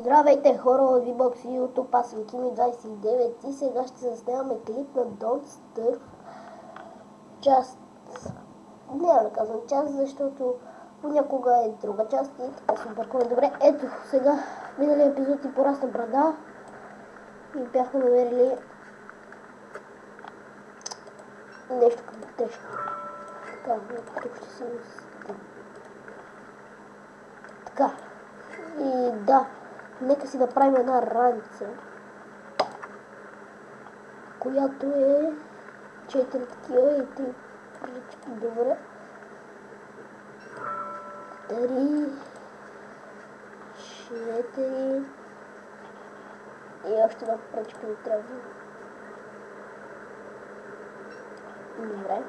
Здравейте хора от VBOX и YouTube, аз съм Kimi29 и сега ще заснемаме клип на Don't Starve част. Няма да казвам част, защото понякога е друга част и така се объркваме. Добре, ето сега миналия епизод и порасна брада и бяхме намерили нещо като тежко. Така, тук ще си така. И да, нека си направим една раница, която е 4 такива и 3 пръчки. Добре. 3, 4 и още една пръчка ми трябва. Добре.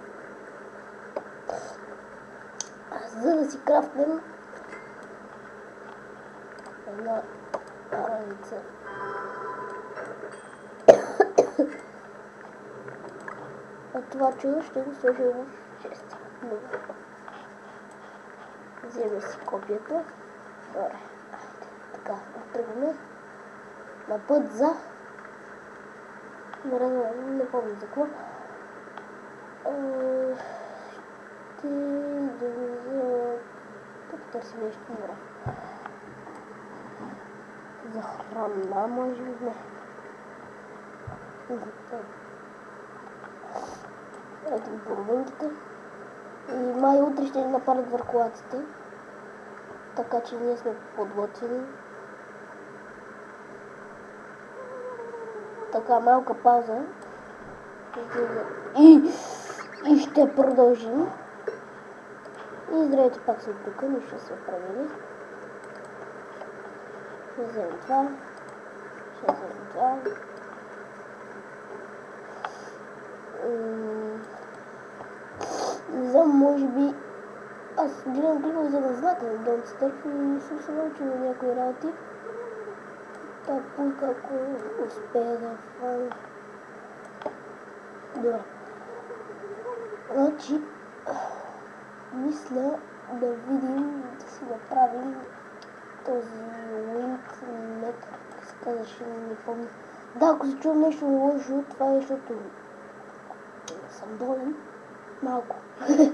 За да си крафтнем една раница. А това чудо ще го сложим в 6. Добре. Вземе си копията. Добре. Така, тръгваме на път за... Не помня за какво. Ще да тук търсим нещо. Добре. За храна, може би не. Ето ги половинките. И май утре ще ни нападат върхолаците. Така че ние сме подготвени. Така, малка пауза. И ще продължим. И здравейте, пак съм тук, нищо се правили. Ще вземем това. Ще вземем това. Не знам, може би... Аз гледам клипове за да знаете на Don't Starve и не съм се научил на някои работи. Та пуйка, ако успея да фана. Добре. Значи... Мисля да видим, да си направим този Windmaker, как се казваше, не помня. Да, ако се чувам нещо лошо, това е защото съм болен малко. И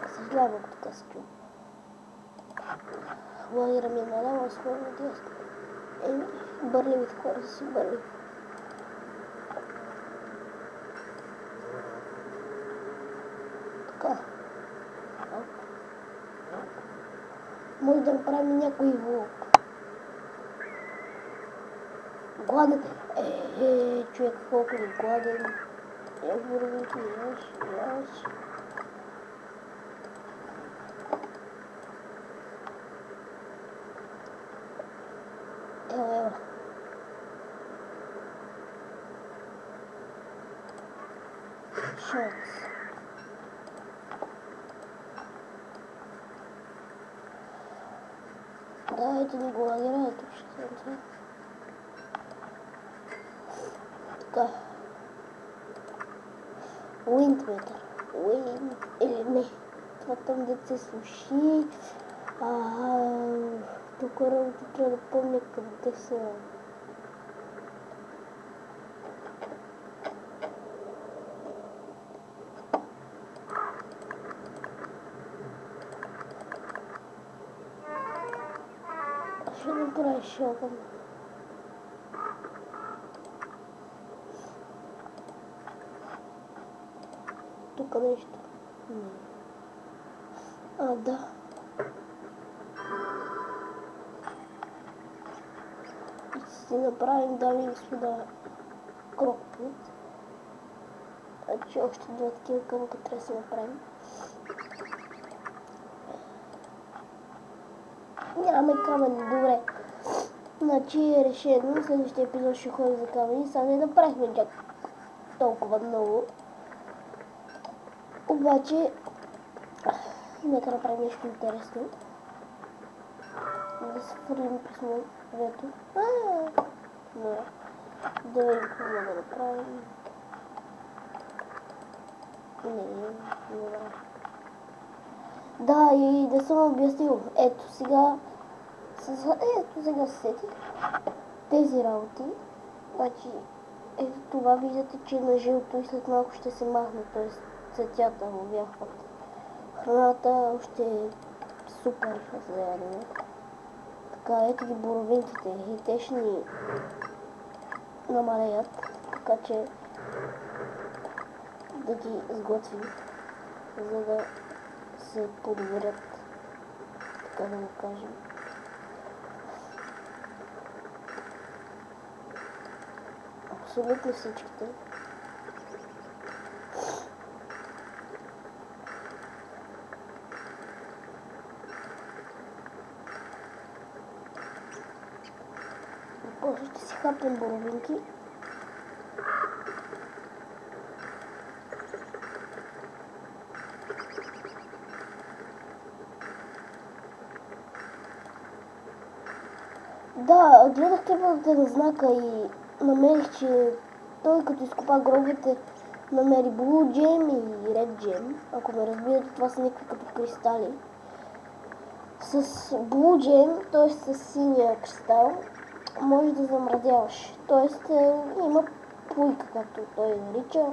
съжалявам, ако така се чувам. Лагера ми е наляво, скоро надясно. Бърливите хора са си бърливи. Така. Може да направим някой влог. Гладен. Човек, колко е гладен. Яш бургинки, яш. Ева. Шанс. Да, ето ни го лагера, ето ще съм. Така. Windmaker. Или не. Това там да се слуши. Тук работа трябва да помня къде са. Ще направиш шокън. Тук нещо. Да. И си направим, дами и господа, крокпут. Значи още два такива къмка трябва да си направим. Нямаме камъни, добре. Значи е решено, следващия епизод ще ходим за камъни. Сега не направихме чак толкова много. Обаче, нека направим нещо интересно. Да се фърлим през морето. Да видим какво да направим. Не. Да, и да съм обяснил. Ето сега се сетих тези работи. Значи, ето това виждате, че е на жълто и след малко ще се махне, т.е. цветята обяхват. Храната още е супер за ядене. Така, ето ги боровинките и те ще ни намалеят, така че да ги сготвим, за да се подобрят, така да го кажем. Абсолютно всичките. И после ще си хапнем боровинки. Да, гледах кепата на знака и намерих, че той като изкопа гробовете намери Blue Gem и Red Gem. Ако ме разбирате, това са някакви като кристали. С Blue Gem, т.е. с синия кристал, може да замразяваш. Т.е. има пуйка, както той нарича.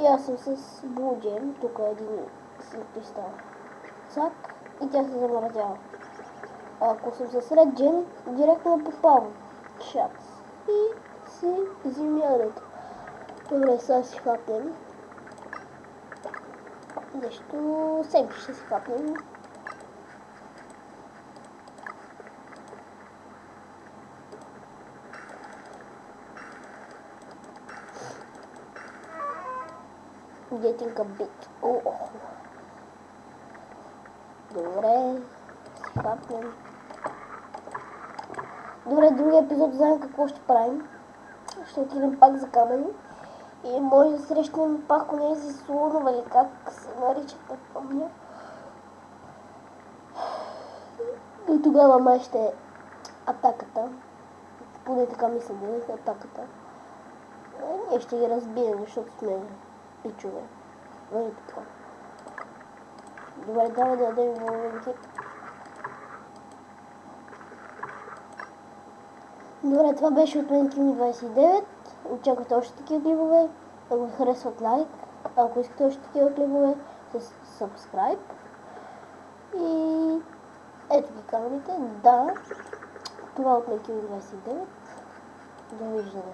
И аз съм с Blue Gem, тук е един син кристал. Цак, и тя се замразява. Ако съм с Red Gem, директно попавам. Шац. И си взим ядото. Добре, сега си хапнем. Нещо семки ще си хапнем. Getting a bit. Добре, си хапнем. Добре, другия епизод знаем какво ще правим. Ще отидем пак за камъни. И може да срещнем пак онези слонове, или как се наричат, не помня. И тогава май ще е атаката. Поне така мисля да е атаката. Ние ще ги разбием, защото сме пичове. Нали така. Добре, давай да дадем боровинки. Добре, това беше от мен Kimi29. Очаквайте още такива клипове. Ако ви харесват, лайк. Ако искате още такива клипове, с subscribe. И ето ги камерите. Да, това от мен Kimi29. Довиждане.